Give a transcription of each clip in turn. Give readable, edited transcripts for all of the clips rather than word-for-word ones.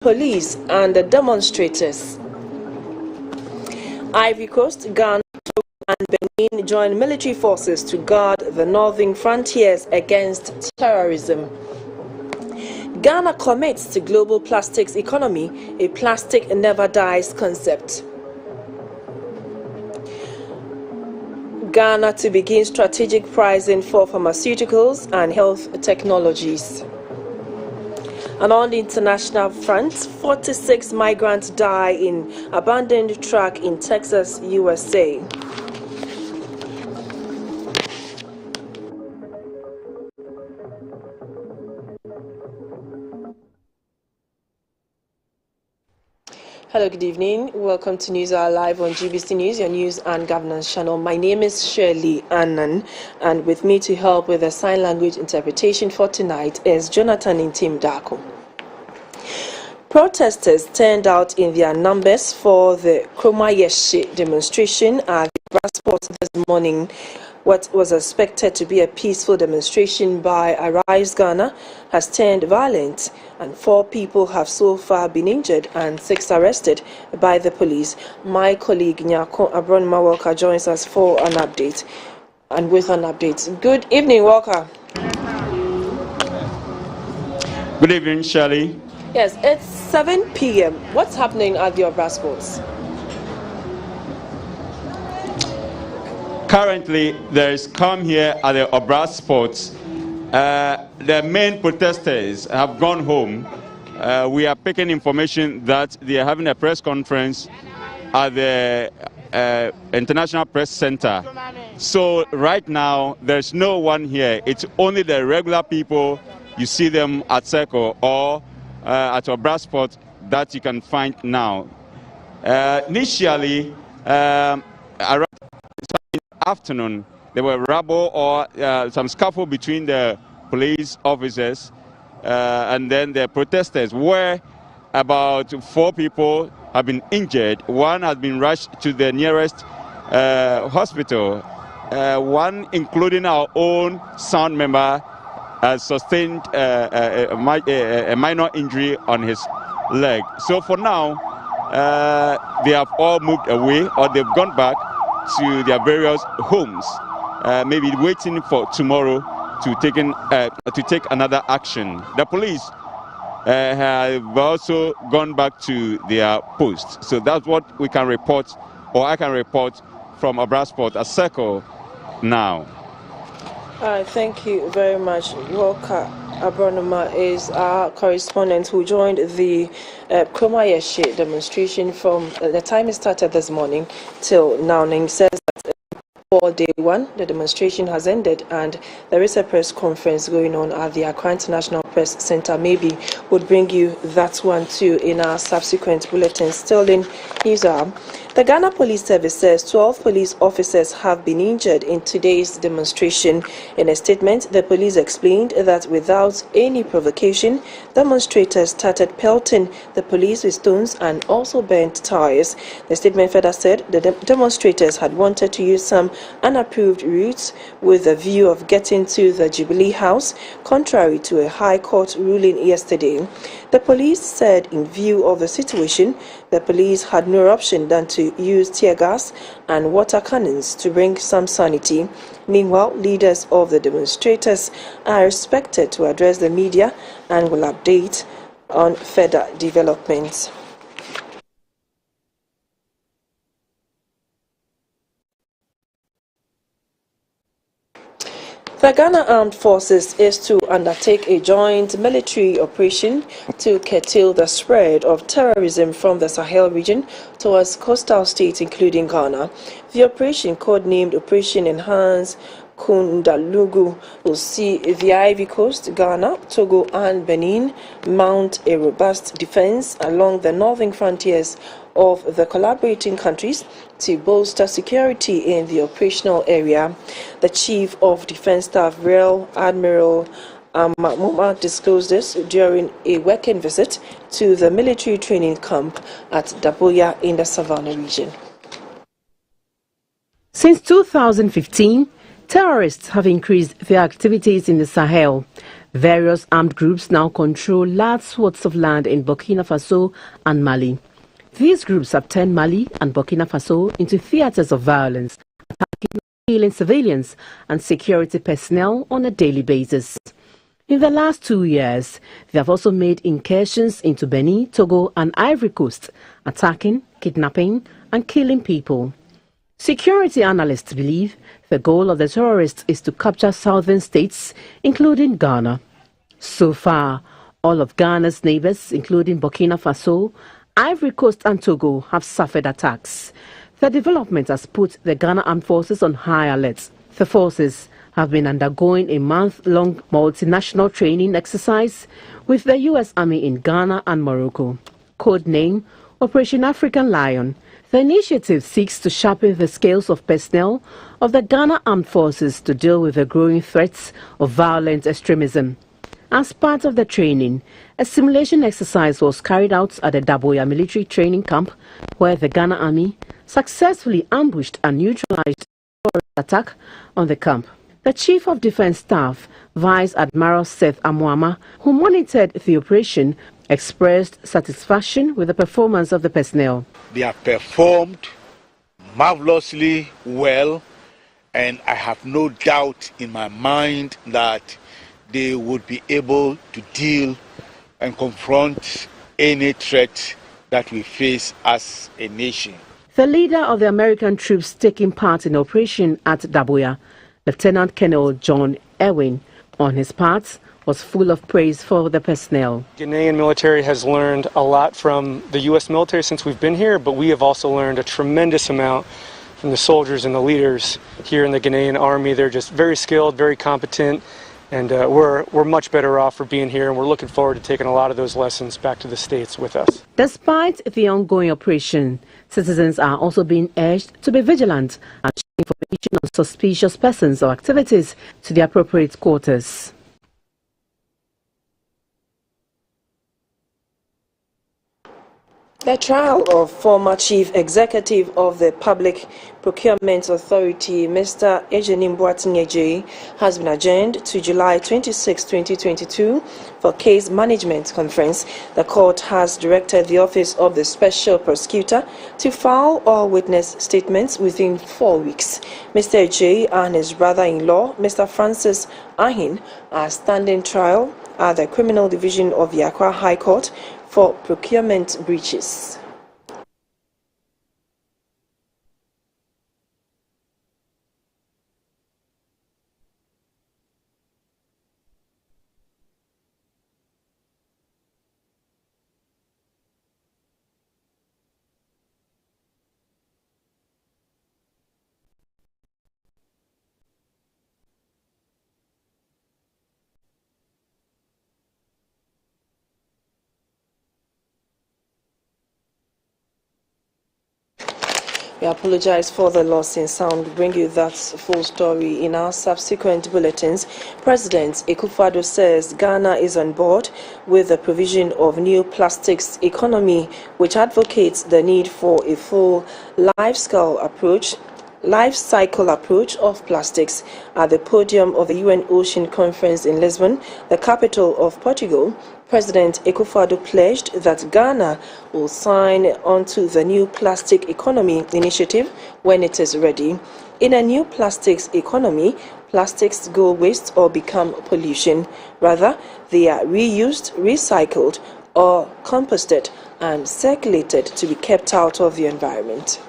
police and the demonstrators. Ivory Coast, Ghana, and Benin join military forces to guard the northern frontiers against terrorism. Ghana commits to global plastics economy, a plastic never dies concept. Ghana to begin strategic pricing for pharmaceuticals and health technologies. And on the international front, 46 migrants die in abandoned truck in Texas, USA. Hello, good evening. Welcome to News Hour Live on GBC News, your news and governance channel. My name is Shirley Annan, and with me to help with the sign language interpretation for tonight is Jonathan Intim Dako. Protesters turned out in their numbers for the Kromayeshe demonstration at the Brassport this morning. What was expected to be a peaceful demonstration by Arise Ghana has turned violent, and 4 people have so far been injured and 6 arrested by the police. My colleague Nyako Abronma Walker joins us for an update. And with an update, good evening, Walker. Good evening, Shirley. Yes, it's 7 p.m. What's happening at the Brassports? Currently, there is calm here at the Brassports. The main protesters have gone home. We are picking information that they are having a press conference at the International Press Center. So right now, there's no one here. It's only the regular people. You see them at Circle or at our Brassport that you can find now. Initially, around afternoon, there were rubble or some scuffle between the police officers and then the protesters, where about 4 people have been injured. 1 has been rushed to the nearest hospital. 1, including our own sound member, has sustained a minor injury on his leg. So for now, they have all moved away, or they've gone back to their various homes, maybe waiting for tomorrow to take another action. The police have also gone back to their posts. So that's what we can report, or I can report from Brassport at Circle now. All right, thank you very much. Walker Abronoma is our correspondent who joined the Kromayeshe demonstration from the time it started this morning till now. And he says that for day 1, the demonstration has ended and there is a press conference going on at the Accra International Press Center. Maybe would bring you that one too in our subsequent bulletins. Still in news hour. The Ghana Police Service says 12 police officers have been injured in today's demonstration. In a statement, the police explained that without any provocation, demonstrators started pelting the police with stones and also burnt tires. The statement further said the demonstrators had wanted to use some unapproved routes with a view of getting to the Jubilee House, contrary to a High Court ruling yesterday. The police said in view of the situation, the police had no option than to use tear gas and water cannons to bring some sanity. Meanwhile, leaders of the demonstrators are expected to address the media and will update on further developments. The Ghana Armed Forces is to undertake a joint military operation to curtail the spread of terrorism from the Sahel region towards coastal states including Ghana. The operation, codenamed Operation Enhance Kundalugu, will see the Ivory Coast, Ghana, Togo and Benin mount a robust defense along the northern frontiers of the collaborating countries to bolster security in the operational area. The Chief of Defense Staff, Rear Admiral Muma, disclosed this during a working visit to the military training camp at Daboya in the Savannah region. Since 2015, terrorists have increased their activities in the Sahel. Various armed groups now control large swaths of land in Burkina Faso and Mali. These groups have turned Mali and Burkina Faso into theaters of violence, attacking and killing civilians and security personnel on a daily basis. In the last 2 years, they have also made incursions into Benin, Togo and Ivory Coast, attacking, kidnapping and killing people. Security analysts believe the goal of the terrorists is to capture southern states, including Ghana. So far, all of Ghana's neighbors, including Burkina Faso, Ivory Coast and Togo, have suffered attacks. The development has put the Ghana Armed Forces on high alert. The forces have been undergoing a month-long multinational training exercise with the U.S. Army in Ghana and Morocco. Codename Operation African Lion, the initiative seeks to sharpen the scales of personnel of the Ghana Armed Forces to deal with the growing threats of violent extremism. As part of the training, a simulation exercise was carried out at the Daboya military training camp, where the Ghana Army successfully ambushed and neutralized a terrorist attack on the camp. The Chief of Defense Staff, Vice Admiral Seth Amuama, who monitored the operation, expressed satisfaction with the performance of the personnel. They have performed marvelously well, and I have no doubt in my mind that they would be able to deal and confront any threat that we face as a nation. The leader of the American troops taking part in the operation at Daboya, Lieutenant Colonel John Erwin, on his part, was full of praise for the personnel. Ghanaian military has learned a lot from the U.S. military since we've been here, but we have also learned a tremendous amount from the soldiers and the leaders here in the Ghanaian army. They're just very skilled, very competent, and we're much better off for being here, and we're looking forward to taking a lot of those lessons back to the States with us. Despite the ongoing operation, citizens are also being urged to be vigilant and share information on suspicious persons or activities to the appropriate quarters. The trial of former Chief Executive of the Public Procurement Authority, Mr. Ejenim Boating-Ejei, has been adjourned to July 26, 2022 for case management conference. The court has directed the Office of the Special Prosecutor to file all witness statements within 4 weeks. Mr. Ejei and his brother-in-law, Mr. Francis Ahin, are standing trial at the Criminal Division of the Accra High Court for procurement breaches. We apologize for the loss in sound. We'll bring you that full story in our subsequent bulletins. President Akufo-Addo says Ghana is on board with the provision of new plastics economy, which advocates the need for a full life cycle approach of plastics. At the podium of the UN Ocean Conference in Lisbon, the capital of Portugal, President Akufo-Addo pledged that Ghana will sign onto the new plastic economy initiative when it is ready. In a new plastics economy, plastics go waste or become pollution. Rather, they are reused, recycled, or composted and circulated to be kept out of the environment.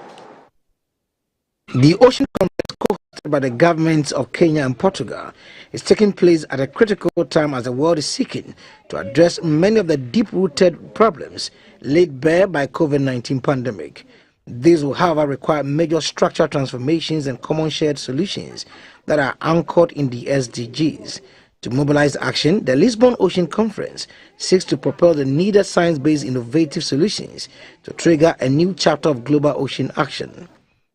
The Ocean Conference, co-hosted by the governments of Kenya and Portugal, is taking place at a critical time as the world is seeking to address many of the deep-rooted problems laid bare by COVID-19 pandemic. These will, however, require major structural transformations and common shared solutions that are anchored in the SDGs. To mobilize action, the Lisbon Ocean Conference seeks to propel the needed science-based innovative solutions to trigger a new chapter of global ocean action.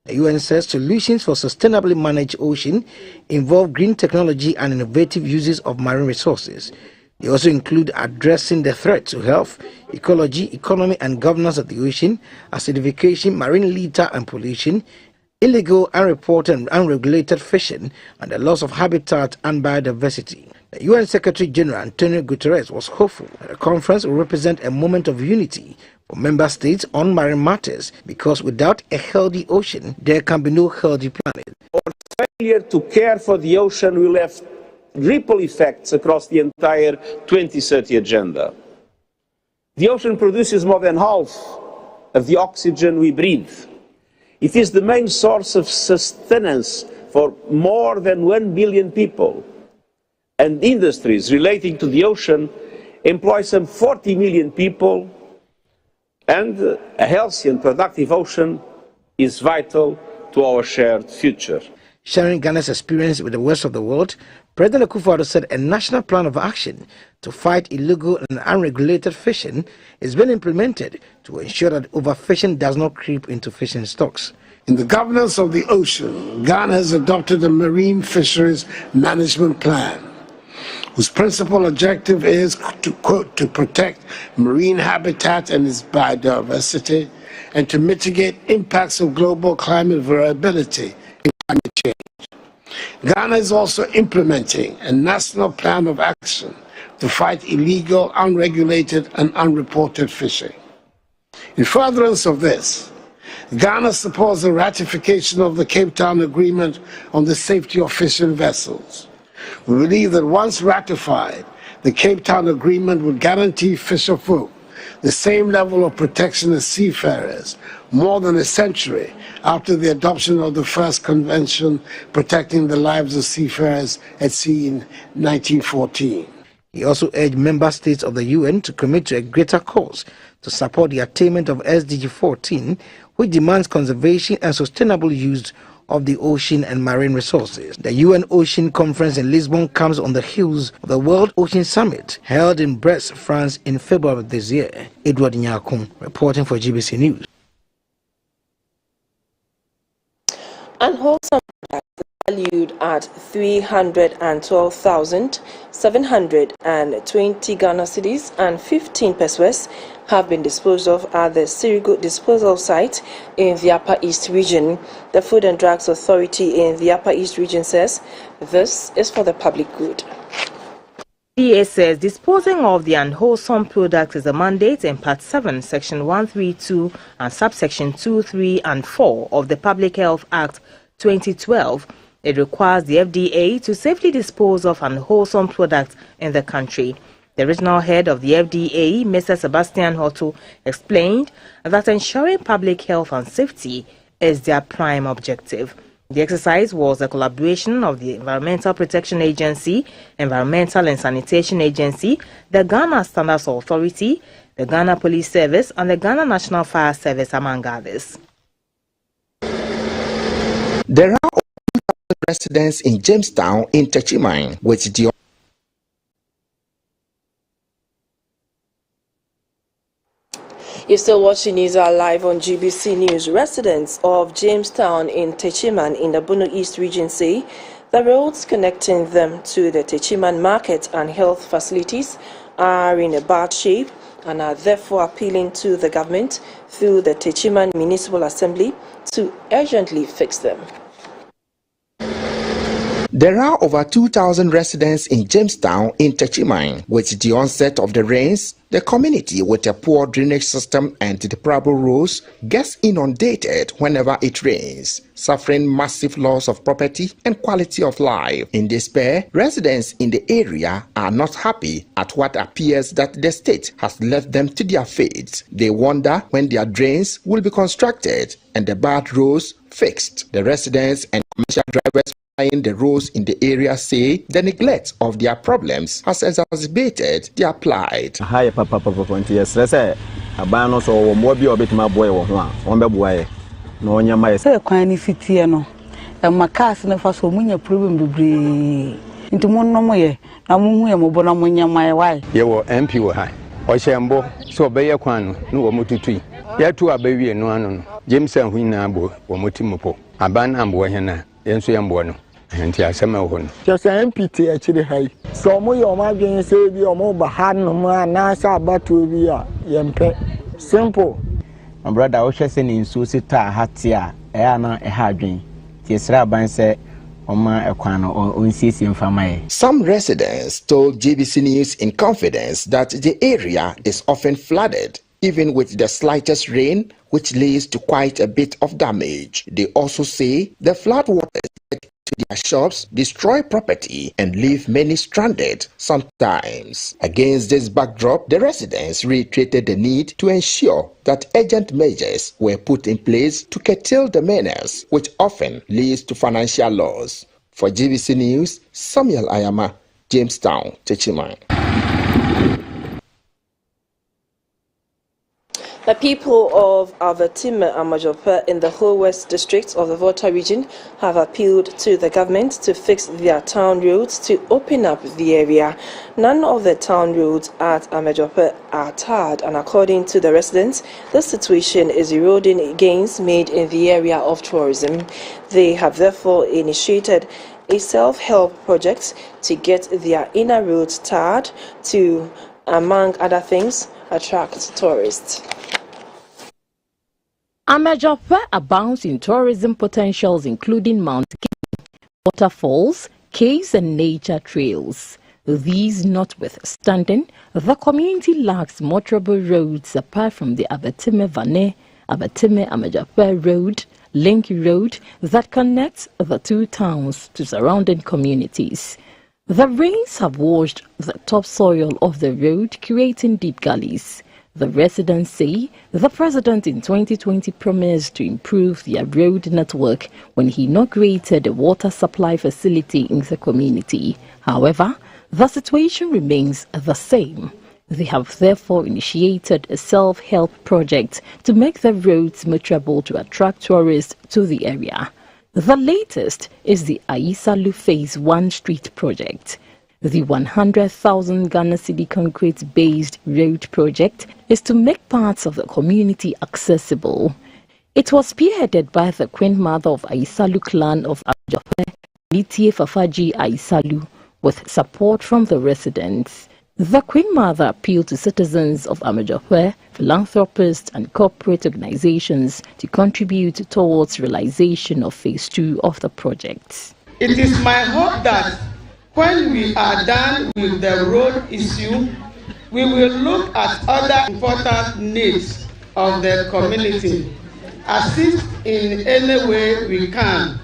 The UN says solutions for sustainably managed ocean involve green technology and innovative uses of marine resources. They also include addressing the threat to health, ecology, economy and governance of the ocean, acidification, marine litter and pollution, illegal, unreported and unregulated fishing, and the loss of habitat and biodiversity. The UN Secretary General Antonio Guterres was hopeful that the conference will represent a moment of unity for member states on marine matters, because without a healthy ocean, there can be no healthy planet. Our failure to care for the ocean will have ripple effects across the entire 2030 agenda. The ocean produces more than half of the oxygen we breathe. It is the main source of sustenance for more than 1 billion people. And industries relating to the ocean employ some 40 million people, and a healthy and productive ocean is vital to our shared future. Sharing Ghana's experience with the rest of the world, President Akufo-Addo said a national plan of action to fight illegal and unregulated fishing is being implemented to ensure that overfishing does not creep into fishing stocks. In the governance of the ocean, Ghana has adopted a marine fisheries management plan, whose principal objective is to, quote, to protect marine habitat and its biodiversity, and to mitigate impacts of global climate variability and climate change. Ghana is also implementing a national plan of action to fight illegal, unregulated, and unreported fishing. In furtherance of this, Ghana supports the ratification of the Cape Town Agreement on the safety of fishing vessels. We believe that once ratified, the Cape Town Agreement would guarantee fisherfolk the same level of protection as seafarers more than a century after the adoption of the first convention protecting the lives of seafarers at sea in 1914. He also urged member states of the UN to commit to a greater cause to support the attainment of SDG 14, which demands conservation and sustainable use of the ocean and marine resources. The UN Ocean Conference in Lisbon comes on the heels of the World Ocean Summit held in Brest, France in February of this year. Edward Nyakun reporting for GBC News. Unwholesome products valued at 312,720 Ghana cedis and 15 pesos have been disposed of at the Sirigu disposal site in the Upper East Region. The Food and Drugs Authority in the Upper East Region says this is for the public good. DA says disposing of the unwholesome products is a mandate in Part 7, Section 132 and Subsection 2, 3 and 4 of the Public Health Act 2012. It requires the FDA to safely dispose of unwholesome products in the country. The regional head of the FDA, Mr. Sebastian Hoto, explained that ensuring public health and safety is their prime objective. The exercise was a collaboration of the Environmental Protection Agency, Environmental and Sanitation Agency, the Ghana Standards Authority, the Ghana Police Service, and the Ghana National Fire Service, among others. There are residents in Jamestown in Chiman with the You're still watching News Hour live on GBC News. Residents of Jamestown in Techiman in the Bono East region say the roads connecting them to the Techiman market and health facilities are in a bad shape and are therefore appealing to the government through the Techiman Municipal Assembly to urgently fix them. There are over 2,000 residents in Jamestown in Techiman. With the onset of the rains, the community with a poor drainage system and deplorable roads gets inundated whenever it rains, suffering massive loss of property and quality of life. In despair, residents in the area are not happy at what appears that the state has left them to their fate. They wonder when their drains will be constructed and the bad roads fixed. The residents and commercial drivers in the roads in the area say the neglect of their problems has exacerbated their plight. Hi, Papa, yes, I abano so more be a bit my boy on the boy. No, on your my say, quite fitiano. And my cast never so many problem to be into Monomoye. I'm Mobona, my wife. You were MP high. Or Shambo, so be a quan, no mutu. Yet to a baby and no one. Jameson Winabo or Mutimopo. Aban Amboyana, Yensu Ambono. And Tiasama just an MPT actually high. So, more my being saved your mobile hand no more, Nasa, but to be a yampe. Simple. My brother was saying in Susita Hatia, Eana, a harding. Tiesra Ban said, Some residents told GBC News in confidence that the area is often flooded, even with the slightest rain, which leads to quite a bit of damage. They also say the floodwaters get to their shops, destroy property, and leave many stranded sometimes. Against this backdrop, the residents reiterated the need to ensure that urgent measures were put in place to curtail the menace, which often leads to financial loss. For GBC News, Samuel Ayama, Jamestown, chiman. The people of Avatime and Majope in the whole West District of the Volta Region have appealed to the government to fix their town roads to open up the area. None of the town roads at Amajope are tarred, and according to the residents, the situation is eroding gains made in the area of tourism. They have therefore initiated a self-help project to get their inner roads tarred to, among other things, attract tourists. Amajope abounds in tourism potentials including mountain waterfalls, caves and nature trails. These notwithstanding, the community lacks motorable roads apart from the Abatime Amajope Road, Link Road, that connects the two towns to surrounding communities. The rains have washed the topsoil of the road, creating deep gullies. The residents say the president in 2020 promised to improve their road network when he inaugurated a water supply facility in the community. However, the situation remains the same. They have therefore initiated a self-help project to make the roads motorable to attract tourists to the area. The latest is the Aisalu Phase 1 street project. The 100,000 Ghana cedi concrete-based road project is to make parts of the community accessible. It was spearheaded by the Queen Mother of Aisalu clan of Amajope, Litie Fafaji Aisalu, with support from the residents. The Queen Mother appealed to citizens of Amajope, philanthropists and corporate organizations to contribute towards realization of Phase 2 of the project. It is my hope that when we are done with the road issue, we will look at other important needs of the community, assist in any way we can.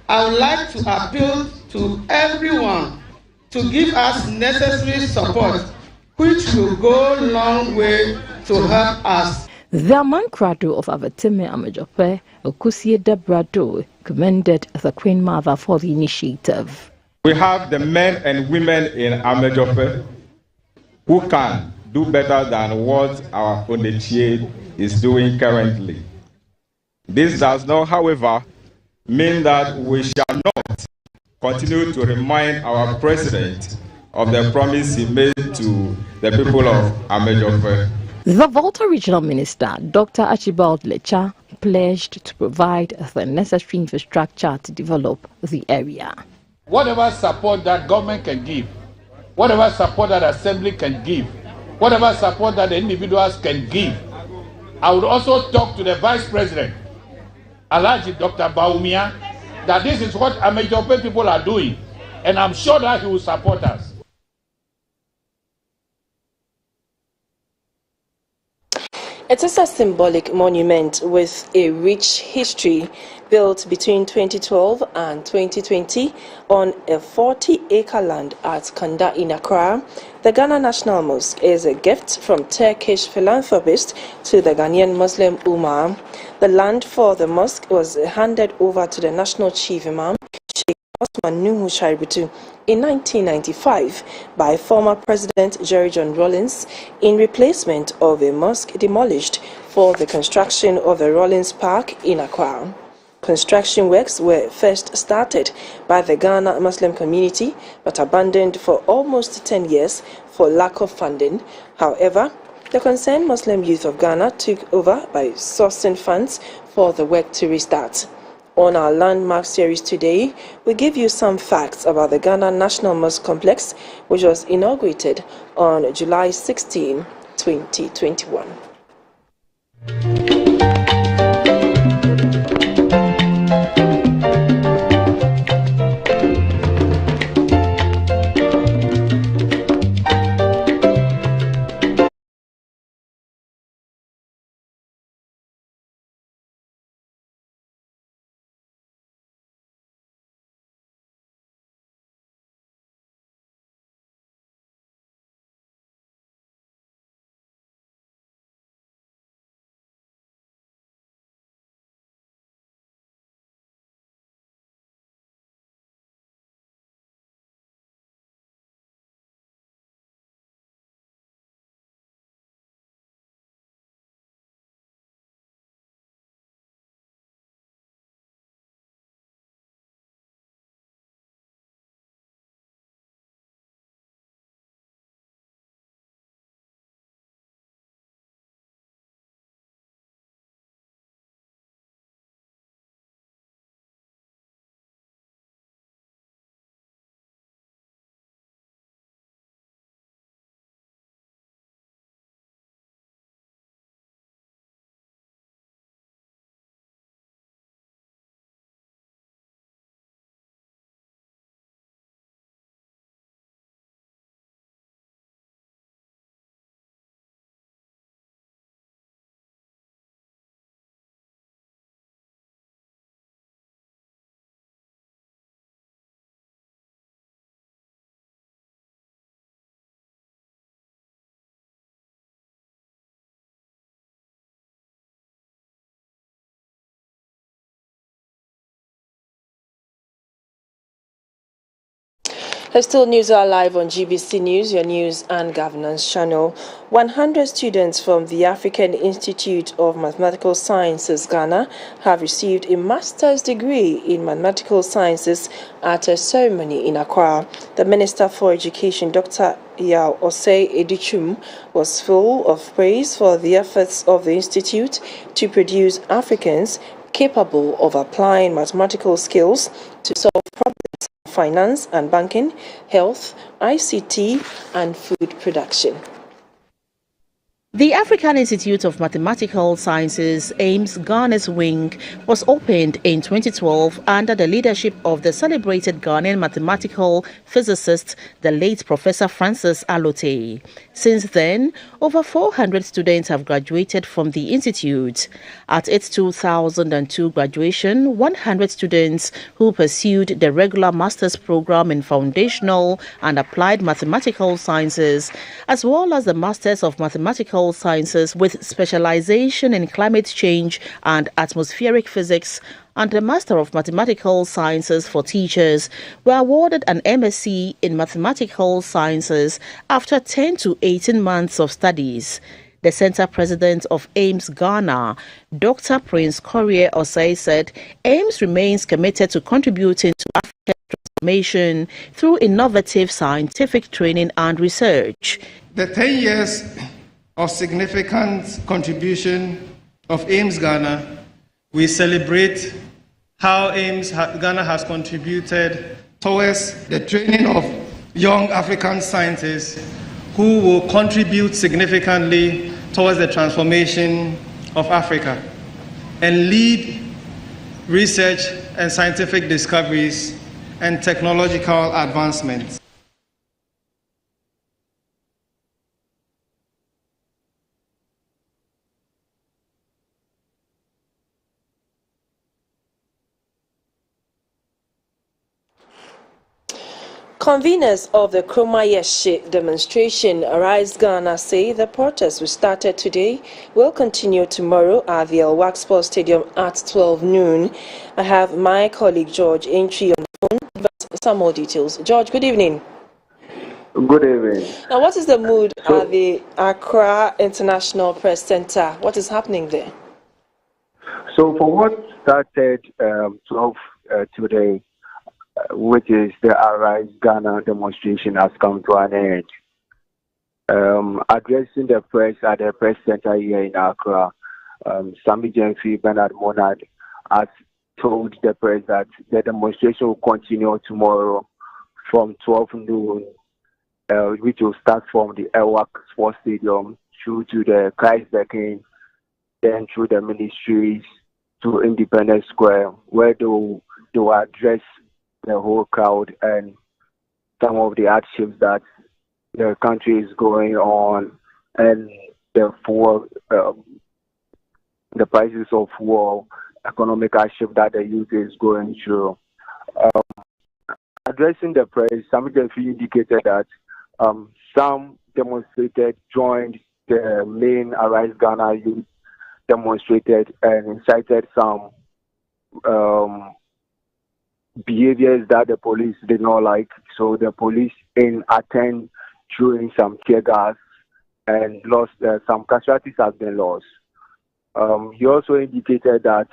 I would like to appeal to everyone to give us necessary support, which will go a long way to help us. The Amankrado of Avatime Amajope, Okusie Debrado, commended the Queen Mother for the initiative. We have the men and women in Amajope who can do better than what our Onechie is doing currently. This does not, however, mean that we shall not continue to remind our president of the promise he made to the people of Amajope. The Volta Regional Minister, Dr. Archibald Lecha, pledged to provide the necessary infrastructure to develop the area. Whatever support that government can give, whatever support that assembly can give, whatever support that the individuals can give, I would also talk to the Vice President, Alhaji Dr. Baumia, that this is what Amajope people are doing, and I'm sure that he will support us. It is a symbolic monument with a rich history, built between 2012 and 2020 on a 40-acre land at Kanda in Accra. The Ghana National Mosque is a gift from Turkish philanthropists to the Ghanaian Muslim Ummah. The land for the mosque was handed over to the National Chief Imam, Sheikh Osman Nuhu Shaributu, in 1995 by former President Jerry John Rawlings in replacement of a mosque demolished for the construction of the Rawlings Park in Accra. Construction works were first started by the Ghana Muslim community but abandoned for almost 10 years for lack of funding. However, the concerned Muslim youth of Ghana took over by sourcing funds for the work to restart. On our landmark series today, we give you some facts about the Ghana National Mosque Complex, which was inaugurated on July 16, 2021. Still news are live on GBC News, your news and governance channel. 100 students from the African Institute of Mathematical Sciences, Ghana, have received a master's degree in mathematical sciences at a ceremony in Accra. The Minister for Education, Dr. Yao Osei Edichum, was full of praise for the efforts of the institute to produce Africans capable of applying mathematical skills to solve problems in finance and banking, health, ICT, and food production. The African Institute of Mathematical Sciences, AIMS Ghana's wing, was opened in 2012 under the leadership of the celebrated Ghanaian mathematical physicist, the late Professor Francis Alote. Since then, over 400 students have graduated from the institute. At its 2002 graduation, 100 students who pursued the regular master's program in foundational and applied mathematical sciences, as well as the Masters of Mathematical Sciences with specialization in climate change and atmospheric physics, and the Master of Mathematical Sciences for teachers, were awarded an MSc in Mathematical Sciences after 10 to 18 months of studies. The Center President of AIMS Ghana, Dr. Prince Korea Osei, said AIMS remains committed to contributing to Africa's transformation through innovative scientific training and research. The 10 years of significant contribution of AIMS Ghana, we celebrate how AIMS Ghana has contributed towards the training of young African scientists who will contribute significantly towards the transformation of Africa and lead research and scientific discoveries and technological advancements. Conveners of the Kroma Yeshe demonstration, Arise Ghana, say the protest, which started today, will continue tomorrow at the El Wak Sports Stadium at 12 noon. I have my colleague George Entry on the phone to give us some more details. George, good evening. Good evening. Now, what is the mood at the Accra International Press Center? What is happening there? So, for what started 12 today, which is the Arise Ghana demonstration, has come to an end. Addressing the press at the press center here in Accra, Sami Jenfi Bernard Monad has told the press that the demonstration will continue tomorrow from 12 noon, which will start from the El Wak Sports Stadium through to the Christ the King, then through the ministries to Independence Square, where they will address the whole crowd and some of the hardships that the country is going on, and therefore the prices of war, economic hardship that the youth is going through. Addressing the press, some indicated that some demonstrated joined the main Arise Ghana youth demonstrated and incited some behaviors that the police did not like. So the police in attend throwing some tear gas and lost some casualties have been lost. He also indicated that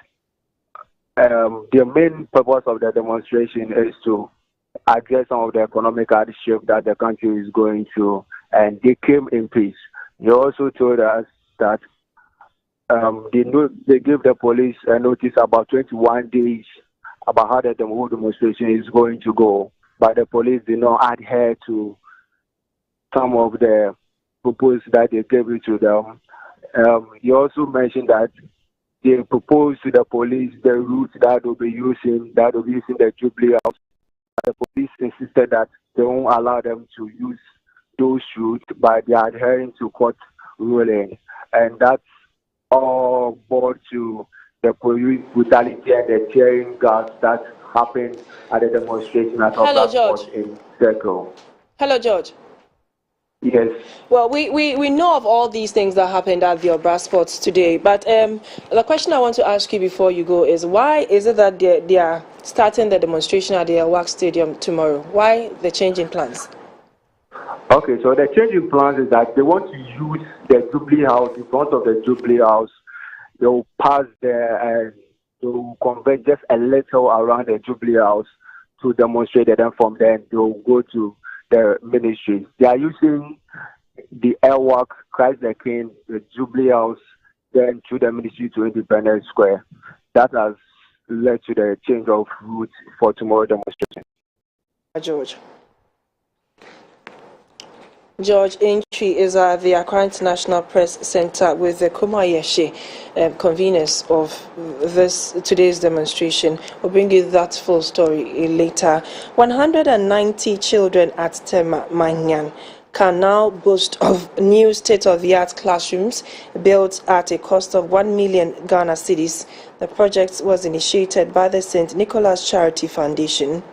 the main purpose of the demonstration is to address some of the economic hardship that the country is going through, and they came in peace. He also told us that they gave the police a notice about 21 days about how the whole demonstration is going to go, but the police did not adhere to some of the proposals that they gave to them. He also mentioned that they proposed to the police the route that will be using the Jubilee House. The police insisted that they won't allow them to use those routes, but they are adhering to court ruling, and that's all brought to the police brutality and the tearing gas that happened at the demonstration at Hello, George. in Circle. Hello, George. Yes. Well, we know of all these things that happened at the Obra Sports today, but the question I want to ask you before you go is, why is it that they are starting the demonstration at the Work Stadium tomorrow? Why the change in plans? Okay, so the change in plans is that they want to use the Jubilee House, in front of the Jubilee House. They will pass there and they will convert just a little around the Jubilee House to demonstrate, and then from there they will go to the ministries. They are using the Airwalk, Christ the King, the Jubilee House, then to the ministry to Independence Square. That has led to the change of route for tomorrow demonstration. George Entry is at the Accra International Press Center with the Kumayeshe conveners of today's demonstration. We'll bring you that full story later. 190 children at Tema Manyan can now boast of new state-of-the-art classrooms built at a cost of 1 million Ghana cedis. The project was initiated by the St. Nicholas Charity Foundation.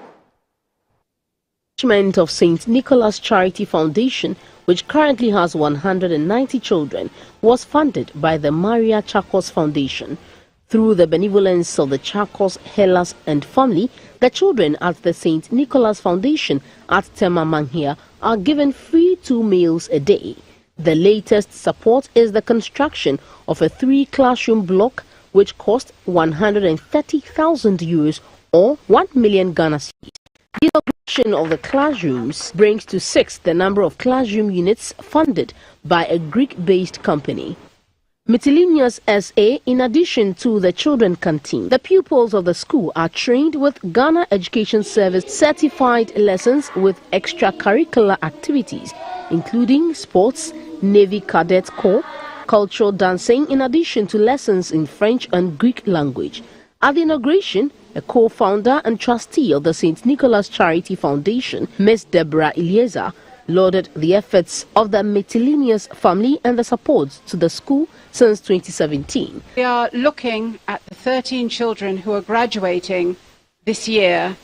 Of St. Nicholas Charity Foundation, which currently has 190 children, was funded by the Maria Chakos Foundation. Through the benevolence of the Chakos, Hellas and family, the children at the St. Nicholas Foundation at Tema Manhia are given free 2 meals a day. The latest support is the construction of a 3-classroom block which cost 130,000 euros or 1 million Ghana cedis. The inauguration of the classrooms brings to 6 the number of classroom units funded by a Greek-based company. Miscellaneous SA, in addition to the children canteen, the pupils of the school are trained with Ghana Education Service certified lessons with extracurricular activities, including sports, Navy Cadet Corps, cultural dancing, in addition to lessons in French and Greek language. At the inauguration, a co-founder and trustee of the St. Nicholas Charity Foundation, Ms. Deborah Eliezer, lauded the efforts of the Miscellaneous family and the support to the school since 2017. We are looking at the 13 children who are graduating this year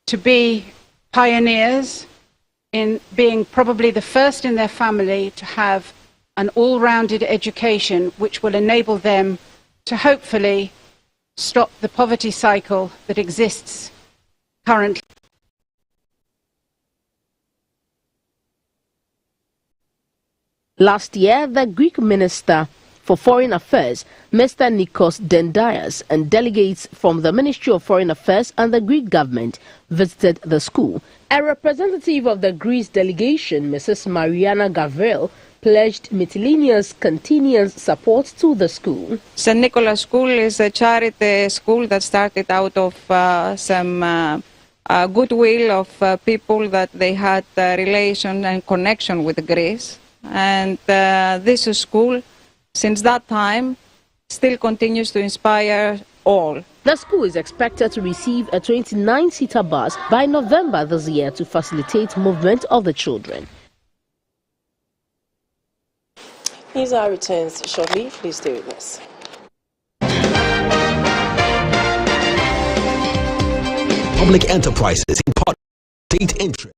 to be pioneers in being probably the first in their family to have an all-rounded education which will enable them to hopefully stop the poverty cycle that exists currently. Last year, the Greek Minister for Foreign Affairs, Mr. Nikos Dendias, and delegates from the Ministry of Foreign Affairs and the Greek government visited the school. A representative of the Greece delegation, Mrs. Mariana Gavril, pledged miscellaneous continuous support to the school. St. Nicholas School is a charity school that started out of some goodwill of people that they had relation and connection with Greece. And this school, since that time, still continues to inspire all. The school is expected to receive a 29-seater bus by November this year to facilitate movement of the children. News Hour returns shortly. Please stay with us. Public enterprises in part state interest.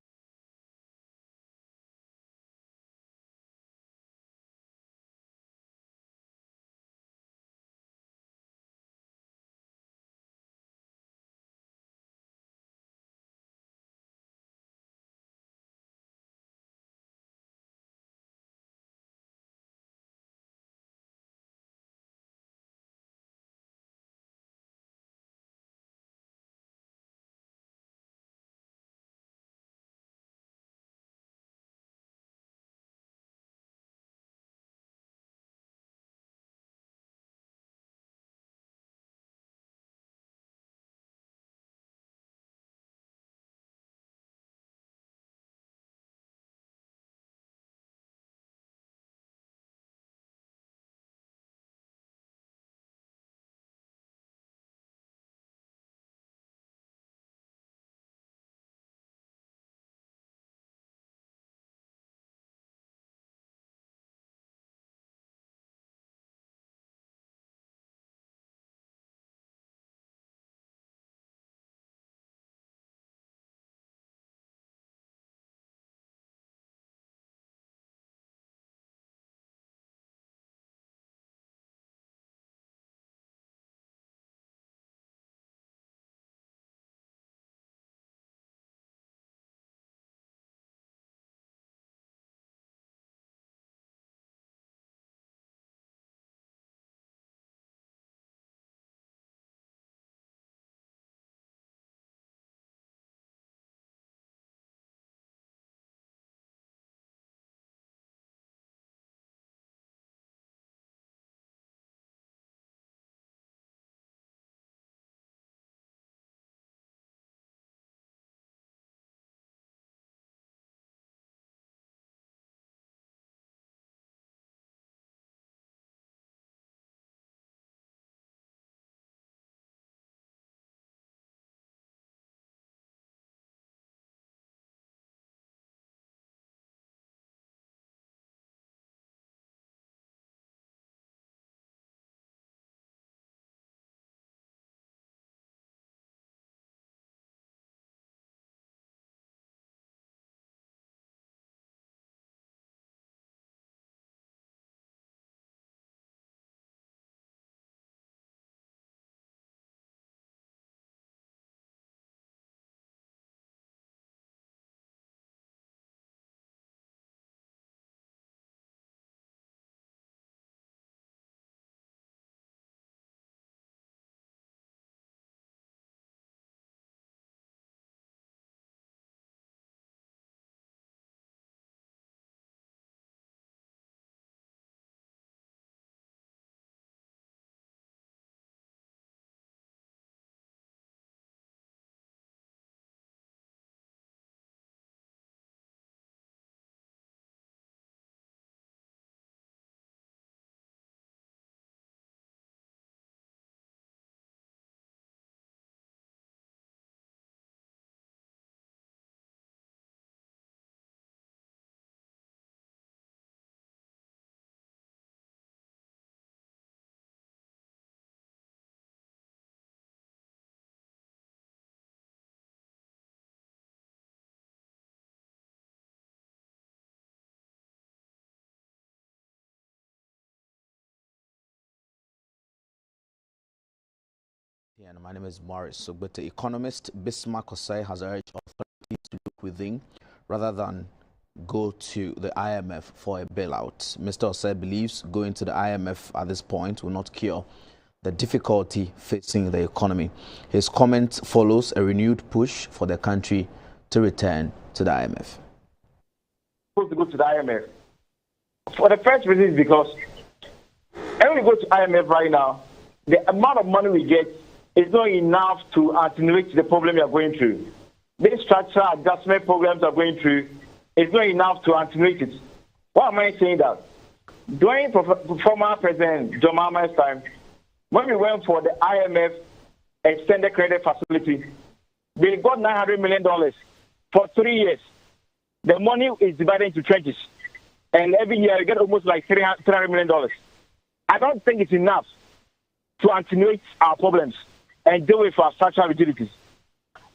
Yeah, and my name is Morris Sogbete. Economist Bismarck Osei has urged authorities to look within rather than go to the IMF for a bailout. Mr. Osei believes going to the IMF at this point will not cure the difficulty facing the economy. His comment follows a renewed push for the country to return to the IMF. Supposed to go to the IMF. For the first reason is because when we go to IMF right now, the amount of money we get is not enough to attenuate the problem we are going through. These structural adjustment programs are going through is not enough to attenuate it. Why am I saying that? During former President John Mahama's time, when we went for the IMF extended credit facility, they got $900 million for 3 years. The money is divided into tranches, and every year you get almost like $300 million. I don't think it's enough to attenuate our problems and deal with our structural rigidities.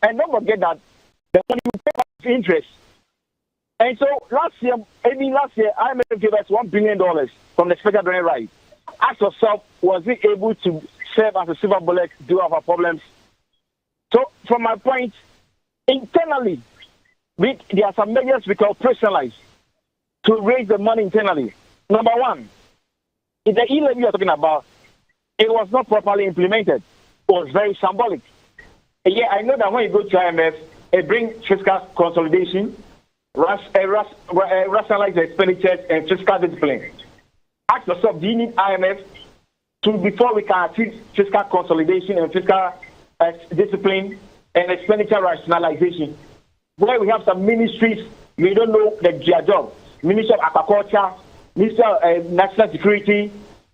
And don't forget that the money we pay back interest. And so last year, IMF gave us $1 billion from the special donor right. Ask yourself, was it able to serve as a silver bullet to deal with our problems? So from my point, internally, there are some measures we can operationalize to raise the money internally. Number one, in the e-levy you're talking about, it was not properly implemented. It was very symbolic. Yeah, I know that when you go to IMF, it brings fiscal consolidation, rationalize the expenditures and fiscal discipline. Ask yourself, do you need IMF before we can achieve fiscal consolidation and fiscal discipline and expenditure rationalization? Where we have some ministries, we don't know their job. Ministry of Agriculture, Ministry of National Security,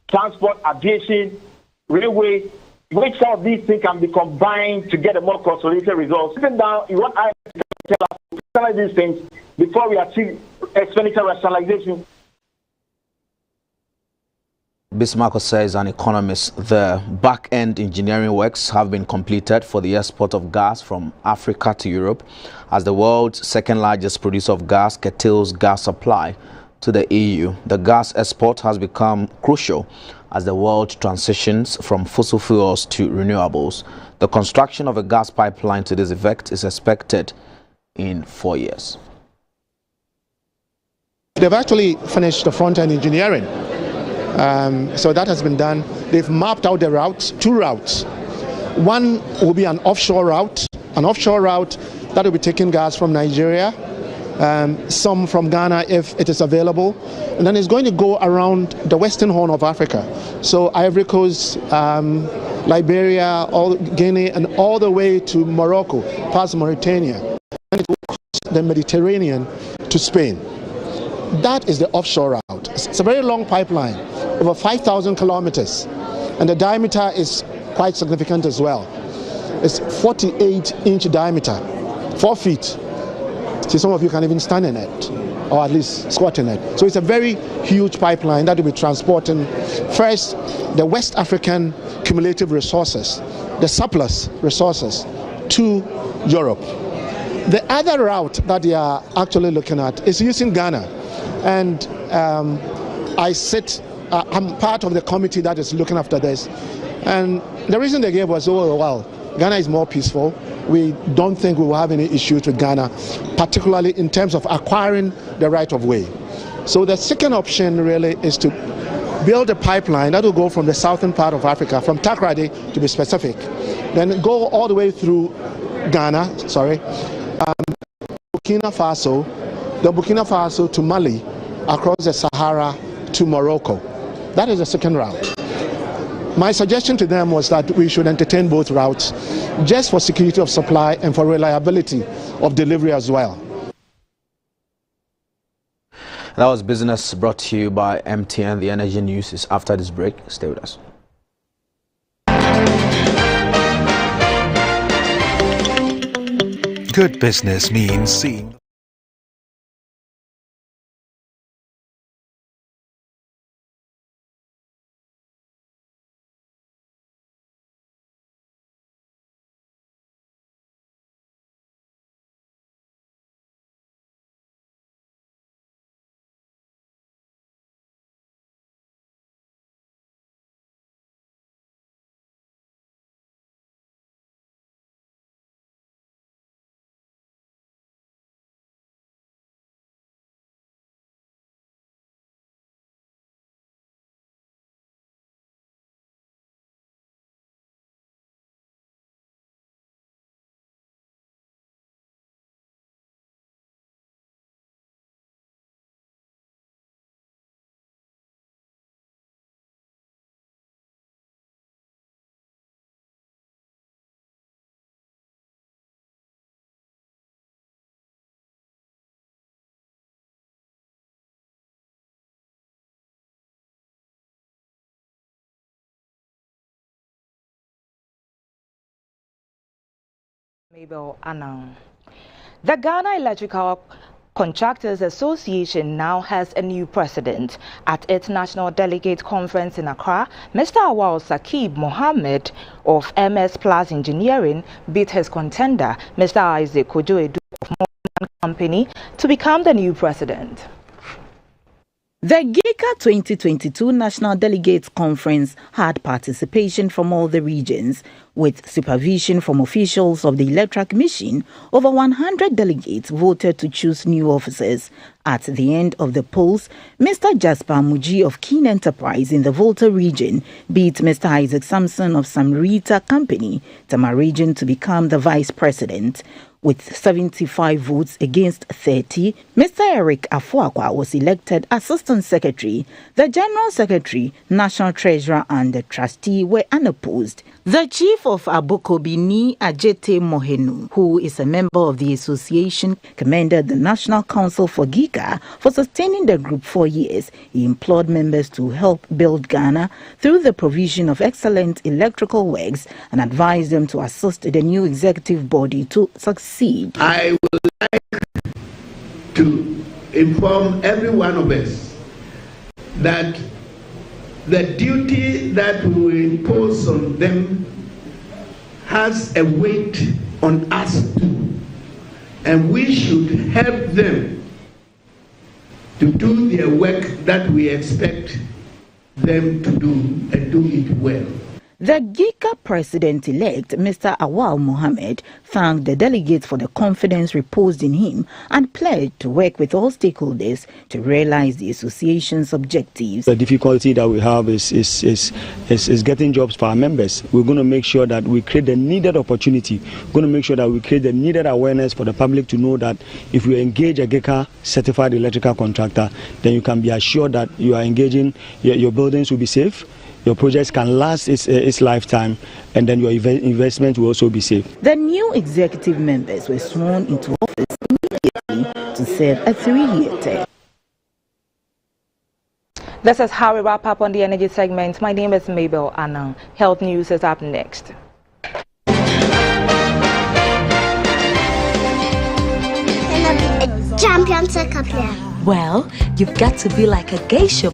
Transport, Aviation, Railway, which some of these things can be combined to get a more consolidated result. Sitting down, you want IMF to tell us to analyze these things before we achieve expenditure rationalization. Bismarck Osei is an economist. The back-end engineering works have been completed for the export of gas from Africa to Europe as the world's second-largest producer of gas curtails gas supply to the EU. The gas export has become crucial as the world transitions from fossil fuels to renewables. The construction of a gas pipeline to this effect is expected in 4 years. They've actually finished the front-end engineering. So that has been done. They've mapped out the routes, 2 routes. One will be an offshore route that will be taking gas from Nigeria, some from Ghana if it is available, and then it's going to go around the western horn of Africa. So Ivory Coast, Liberia, Guinea, and all the way to Morocco, past Mauritania, and it will cross the Mediterranean to Spain. That is the offshore route. It's a very long pipeline, over 5,000 kilometers, and the diameter is quite significant as well. It's 48-inch diameter, 4 feet. See, some of you can even stand in it, or at least squat in it. So it's a very huge pipeline that will be transporting first the West African cumulative resources, the surplus resources, to Europe. The other route that they are actually looking at is using Ghana. And I'm part of the committee that is looking after this. And the reason they gave was, oh, well, Ghana is more peaceful. We don't think we will have any issues with Ghana, particularly in terms of acquiring the right of way. So the second option really is to build a pipeline that will go from the southern part of Africa, from Takoradi to be specific, then go all the way through Ghana, Burkina Faso to Mali, across the Sahara to Morocco. That is the second route. My suggestion to them was that we should entertain both routes just for security of supply and for reliability of delivery as well. That was business brought to you by MTN. The energy news is after this break. Stay with us. Good business means seeing Mabel Anang. The Ghana Electrical Contractors Association now has a new president. At its National Delegate Conference in Accra, Mr. Awal Sakib Mohammed of MS Plus Engineering beat his contender, Mr. Isaac Kojo-Edu of Morgan Company, to become the new president. The GICA 2022 National Delegates Conference had participation from all the regions. With supervision from officials of the Electoral Commission, over 100 delegates voted to choose new officers. At the end of the polls, Mr. Jasper Muji of Keen Enterprise in the Volta Region beat Mr. Isaac Sampson of Samrita Company, Tama Region, to become the vice president. With 75 votes against 30, Mr. Eric Afuakwa was elected Assistant Secretary. The General Secretary, National Treasurer and the Trustee were unopposed. The Chief of Abokobini, Ajete Mohenu, who is a member of the association, commended the National Council for GICA for sustaining the group for years. He implored members to help build Ghana through the provision of excellent electrical works and advised them to assist the new executive body to succeed. I would like to inform every one of us that the duty that we will impose on them has a weight on us too, and we should help them to do their work that we expect them to do and do it well. The GICA president-elect, Mr. Awal Mohammed, thanked the delegates for the confidence reposed in him and pledged to work with all stakeholders to realize the association's objectives. The difficulty that we have is getting jobs for our members. We're going to make sure that we create the needed opportunity. We're going to make sure that we create the needed awareness for the public to know that if you engage a GICA certified electrical contractor, then you can be assured that you are engaging, your buildings will be safe, your projects can last its lifetime, and then your investment will also be safe. The new executive members were sworn into office immediately to serve a 3-year term. This is how we wrap up on the energy segment. My name is Mabel Anang. Health News is up next. Champion second player. Well, you've got to be like a geisha.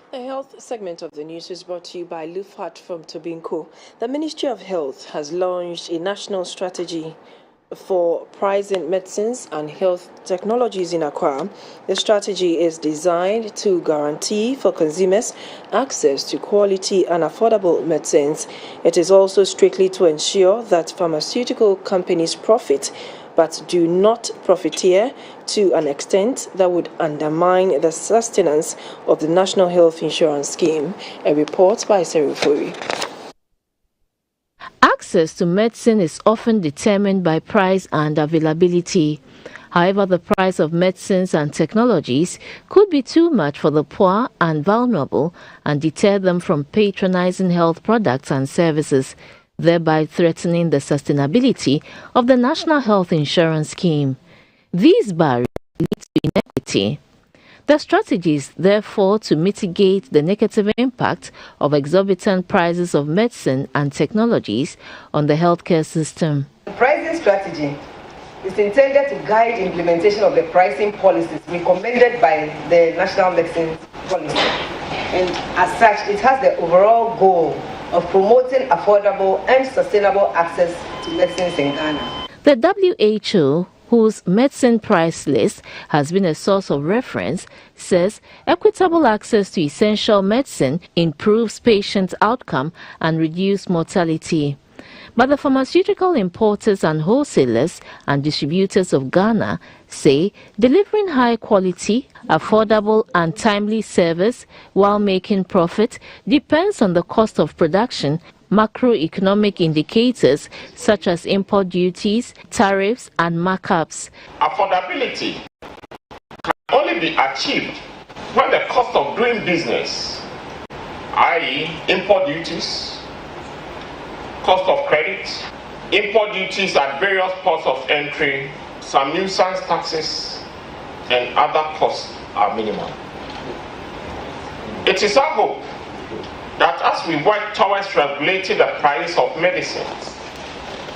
The health segment of the news is brought to you by Lufat from Tobinco. The Ministry of Health has launched a national strategy for pricing medicines and health technologies in Accra. The strategy is designed to guarantee for consumers access to quality and affordable medicines. It is also strictly to ensure that pharmaceutical companies profit but do not profiteer to an extent that would undermine the sustenance of the National Health Insurance Scheme. A report by Serifuri. access to medicine is often determined by price and availability. However, the price of medicines and technologies could be too much for the poor and vulnerable and deter them from patronizing health products and services, thereby threatening the sustainability of the National Health Insurance Scheme. These barriers lead to inequity. The strategies, therefore, to mitigate the negative impact of exorbitant prices of medicine and technologies on the healthcare system. The pricing strategy is intended to guide implementation of the pricing policies recommended by the National Medicine Policy. And as such, it has the overall goal of promoting affordable and sustainable access to medicines in Ghana. The WHO, whose medicine price list has been a source of reference, says equitable access to essential medicine improves patient outcome and reduces mortality. But the pharmaceutical importers and wholesalers and distributors of Ghana say delivering high quality, affordable and timely service while making profit depends on the cost of production, macroeconomic indicators such as import duties, tariffs and markups. Affordability can only be achieved when the cost of doing business, i.e. import duties, cost of credit, import duties at various ports of entry, some nuisance taxes, and other costs are minimal. It is our hope that as we work towards regulating the price of medicines,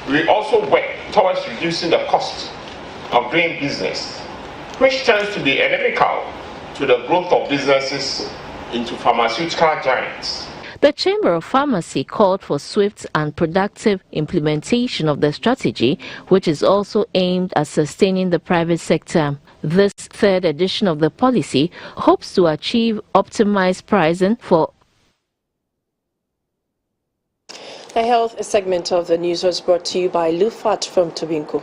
we also work towards reducing the cost of doing business, which tends to be inimical to the growth of businesses into pharmaceutical giants. The Chamber of Pharmacy called for swift and productive implementation of the strategy, which is also aimed at sustaining the private sector. This third edition of the policy hopes to achieve optimized pricing for. The health segment of the news was brought to you by Lufat from Tobinco.